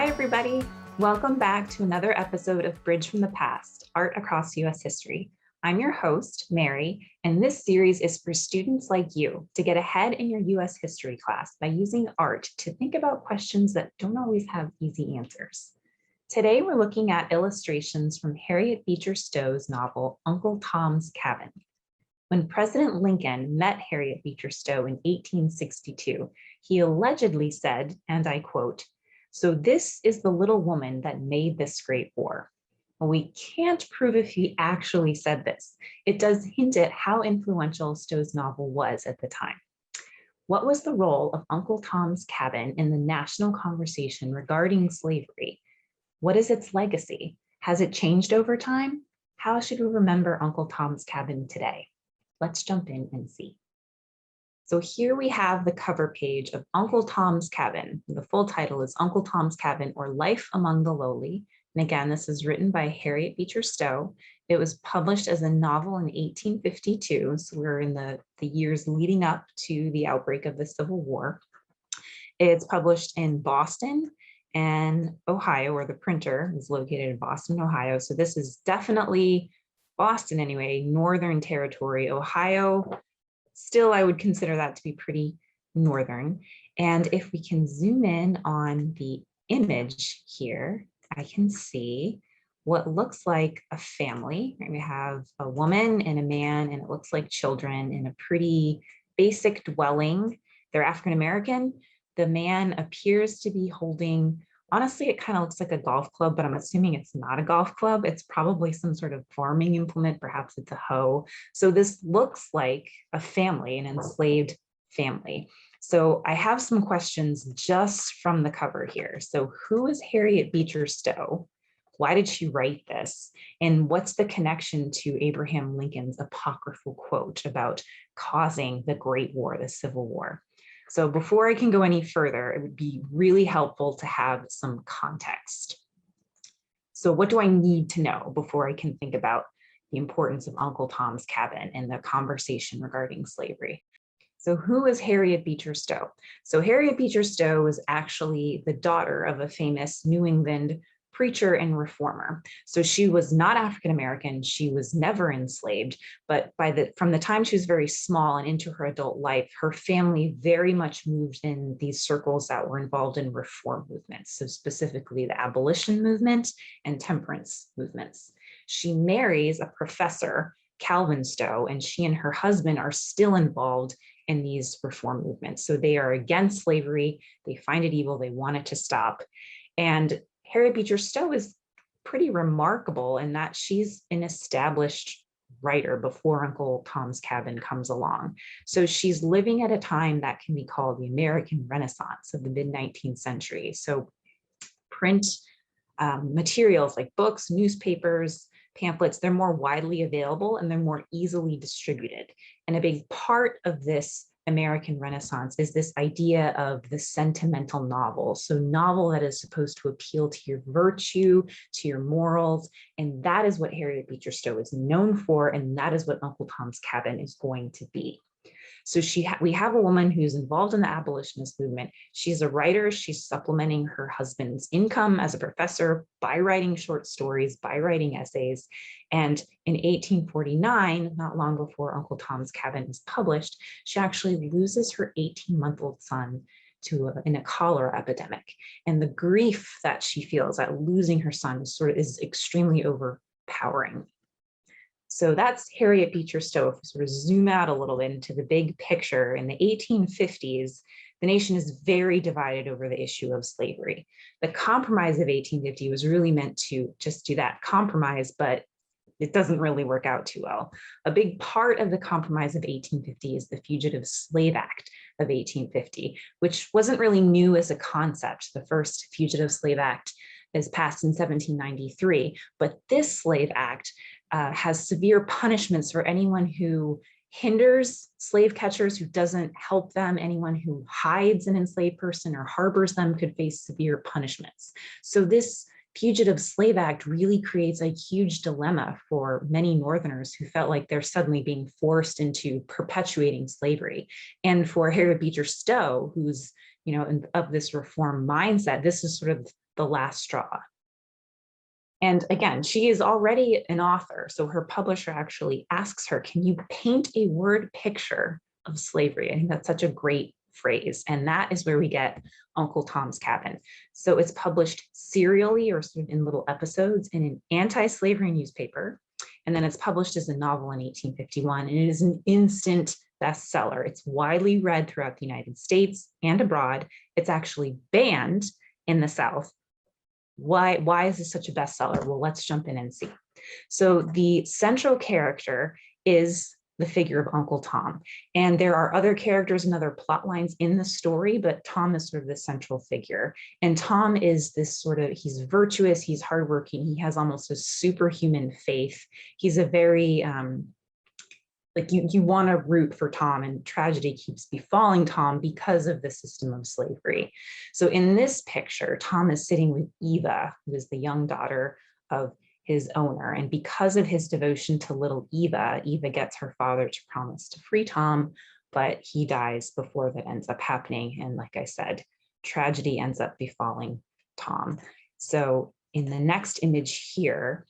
Hi, everybody. Welcome back to another episode of Bridge from the Past, Art Across U.S. History. I'm your host, Mary, and this series is for students like you to get ahead in your U.S. history class by using art to think about questions that don't always have easy answers. Today, we're looking at illustrations from Harriet Beecher Stowe's novel, Uncle Tom's Cabin. When President Lincoln met Harriet Beecher Stowe in 1862, he allegedly said, and I quote, "So this is the little woman that made this great war." Well, we can't prove if he actually said this. It does hint at how influential Stowe's novel was at the time. What was the role of Uncle Tom's Cabin in the national conversation regarding slavery? What is its legacy? Has it changed over time? How should we remember Uncle Tom's Cabin today? Let's jump in and see. So here we have the cover page of Uncle Tom's Cabin. The full title is Uncle Tom's Cabin, or Life Among the Lowly. And again, this is written by Harriet Beecher Stowe. It was published as a novel in 1852. So we're in the years leading up to the outbreak of the Civil War. It's published in Boston and Ohio, where the printer is located in Boston, Ohio. So this is definitely Boston anyway, Northern Territory. Ohio, still I would consider that to be pretty northern. And if we can zoom in on the image here, I can see what looks like a family. We have a woman and a man, and it looks like children in a pretty basic dwelling. They're African-American. The man appears to be holding, honestly, it kind of looks like a golf club, but I'm assuming it's not a golf club. It's probably some sort of farming implement. Perhaps it's a hoe. So this looks like a family, an enslaved family. So I have some questions just from the cover here. So who is Harriet Beecher Stowe? Why did she write this? And what's the connection to Abraham Lincoln's apocryphal quote about causing the Great War, the Civil War? So before I can go any further, it would be really helpful to have some context. So what do I need to know before I can think about the importance of Uncle Tom's Cabin and the conversation regarding slavery? So who is Harriet Beecher Stowe? So Harriet Beecher Stowe was actually the daughter of a famous New England preacher and reformer. So she was not African-American. She was never enslaved, but from the time she was very small and into her adult life, her family very much moved in these circles that were involved in reform movements. So specifically the abolition movement and temperance movements. She marries a professor, Calvin Stowe, and she and her husband are still involved in these reform movements. So they are against slavery. They find it evil. They want it to stop. And Harriet Beecher Stowe is pretty remarkable in that she's an established writer before Uncle Tom's Cabin comes along. So she's living at a time that can be called the American Renaissance of the mid-19th century. So print materials like books, newspapers, pamphlets, they're more widely available and they're more easily distributed. And a big part of this American Renaissance is this idea of the sentimental novel. So novel that is supposed to appeal to your virtue, to your morals. And that is what Harriet Beecher Stowe is known for. And that is what Uncle Tom's Cabin is going to be. So we have a woman who's involved in the abolitionist movement. She's a writer. She's supplementing her husband's income as a professor by writing short stories, by writing essays. And in 1849, not long before Uncle Tom's Cabin is published, she actually loses her 18-month-old son in a cholera epidemic. And the grief that she feels at losing her son is extremely overpowering. So that's Harriet Beecher Stowe. If we sort of zoom out a little bit into the big picture, in the 1850s, the nation is very divided over the issue of slavery. The Compromise of 1850 was really meant to just do that compromise, but it doesn't really work out too well. A big part of the Compromise of 1850 is the Fugitive Slave Act of 1850, which wasn't really new as a concept. The first Fugitive Slave Act is passed in 1793, but this Slave Act has severe punishments for anyone who hinders slave catchers, who doesn't help them. Anyone who hides an enslaved person or harbors them could face severe punishments. So this Fugitive Slave Act really creates a huge dilemma for many Northerners who felt like they're suddenly being forced into perpetuating slavery. And for Harriet Beecher Stowe, who's, of this reform mindset, this is sort of the last straw. And again, she is already an author, so her publisher actually asks her, can you paint a word picture of slavery? I think that's such a great phrase, and that is where we get Uncle Tom's Cabin. So it's published serially or sort of in little episodes in an anti-slavery newspaper, and then it's published as a novel in 1851, and it is an instant bestseller. It's widely read throughout the United States and abroad. It's actually banned in the South. Why is this such a bestseller? Well, let's jump in and see. So the central character is the figure of Uncle Tom. And there are other characters and other plot lines in the story, but Tom is sort of the central figure. And Tom is this sort of, he's virtuous, he's hardworking, he has almost a superhuman faith. He's a very, like you want to root for Tom, and tragedy keeps befalling Tom because of the system of slavery. So in this picture, Tom is sitting with Eva, who is the young daughter of his owner. And because of his devotion to little Eva, Eva gets her father to promise to free Tom, but he dies before that ends up happening. And like I said, tragedy ends up befalling Tom. So in the next image here,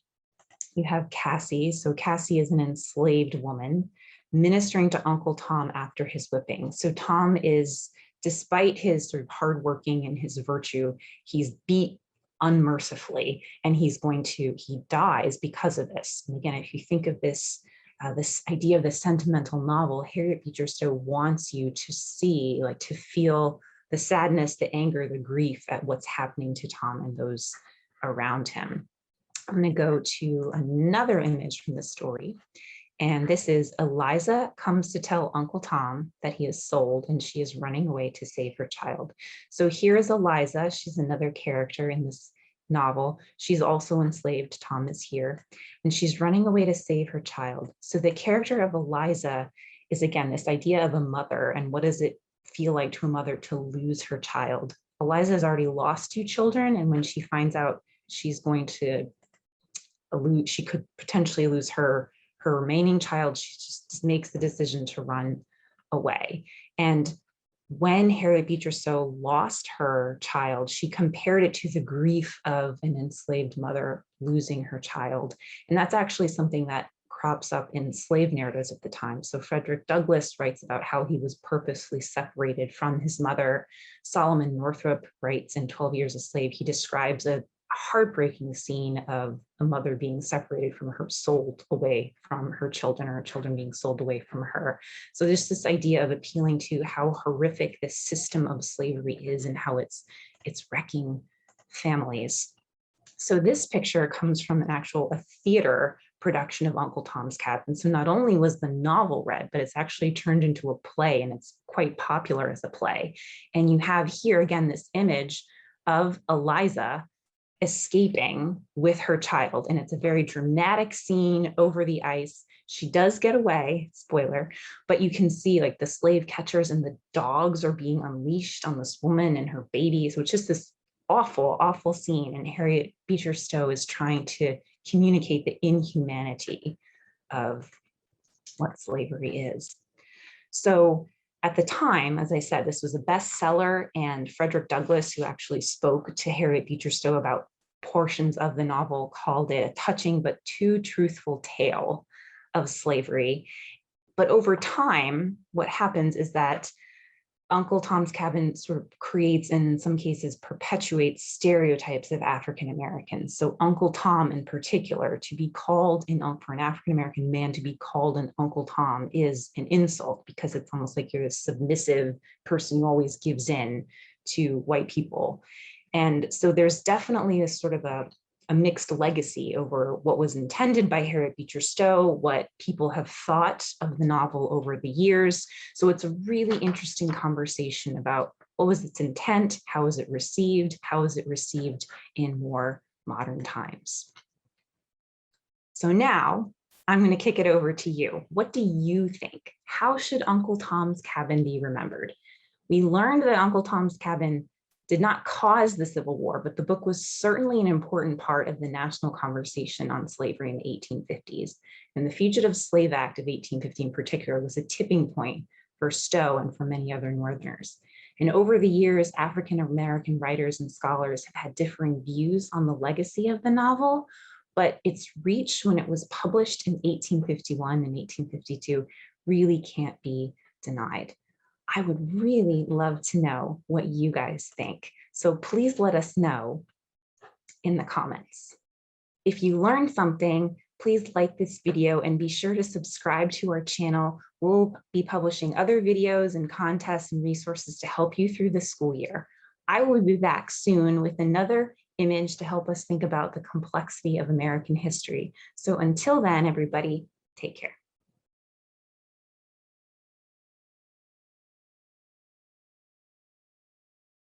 you have Cassie. So Cassie is an enslaved woman ministering to Uncle Tom after his whipping. So Tom is, despite his sort of hardworking and his virtue, he's beat unmercifully, and he dies because of this. And again, if you think of this, this idea of the sentimental novel, Harriet Beecher Stowe wants you to see, like to feel the sadness, the anger, the grief at what's happening to Tom and those around him. I'm going to go to another image from the story. And this is Eliza comes to tell Uncle Tom that he is sold, and she is running away to save her child. So here is Eliza. She's another character in this novel. She's also enslaved. Tom is here, and she's running away to save her child. So the character of Eliza is, again, this idea of a mother, and what does it feel like to a mother to lose her child? Eliza has already lost 2 children, and when she finds out she's going to she could potentially lose her remaining child, she just makes the decision to run away. And when Harriet Beecher Stowe lost her child, she compared it to the grief of an enslaved mother losing her child. And that's actually something that crops up in slave narratives at the time. So Frederick Douglass writes about how he was purposely separated from his mother. Solomon Northup writes in 12 Years a Slave, he describes a heartbreaking scene of a mother being separated from her, sold away from her children, or children being sold away from her. So there's this idea of appealing to how horrific this system of slavery is and how it's wrecking families. So this picture comes from a theater production of Uncle Tom's Cabin. So not only was the novel read, but it's actually turned into a play, and it's quite popular as a play. And you have here again this image of Eliza escaping with her child, and it's a very dramatic scene over the ice. She does get away, spoiler, but you can see like the slave catchers and the dogs are being unleashed on this woman and her babies, which is this awful, awful scene. And Harriet Beecher Stowe is trying to communicate the inhumanity of what slavery is. So at the time, as I said, this was a bestseller, and Frederick Douglass, who actually spoke to Harriet Beecher Stowe about portions of the novel, called it a touching but too truthful tale of slavery. But over time, what happens is that Uncle Tom's Cabin sort of creates, and in some cases perpetuates, stereotypes of African Americans. So Uncle Tom in particular, to be called for an African American man to be called an Uncle Tom is an insult, because it's almost like you're a submissive person who always gives in to white people. And so there's definitely this sort of a mixed legacy over what was intended by Harriet Beecher Stowe, what people have thought of the novel over the years. So it's a really interesting conversation about what was its intent, how was it received in more modern times. So now I'm going to kick it over to you. What do you think? How should Uncle Tom's Cabin be remembered? We learned that Uncle Tom's Cabin did not cause the Civil War, but the book was certainly an important part of the national conversation on slavery in the 1850s. And the Fugitive Slave Act of 1850 in particular was a tipping point for Stowe and for many other Northerners. And over the years, African-American writers and scholars have had differing views on the legacy of the novel, but its reach when it was published in 1851 and 1852 really can't be denied. I would really love to know what you guys think. So please let us know in the comments. If you learned something, please like this video and be sure to subscribe to our channel. We'll be publishing other videos and contests and resources to help you through the school year. I will be back soon with another image to help us think about the complexity of American history. So until then, everybody, take care.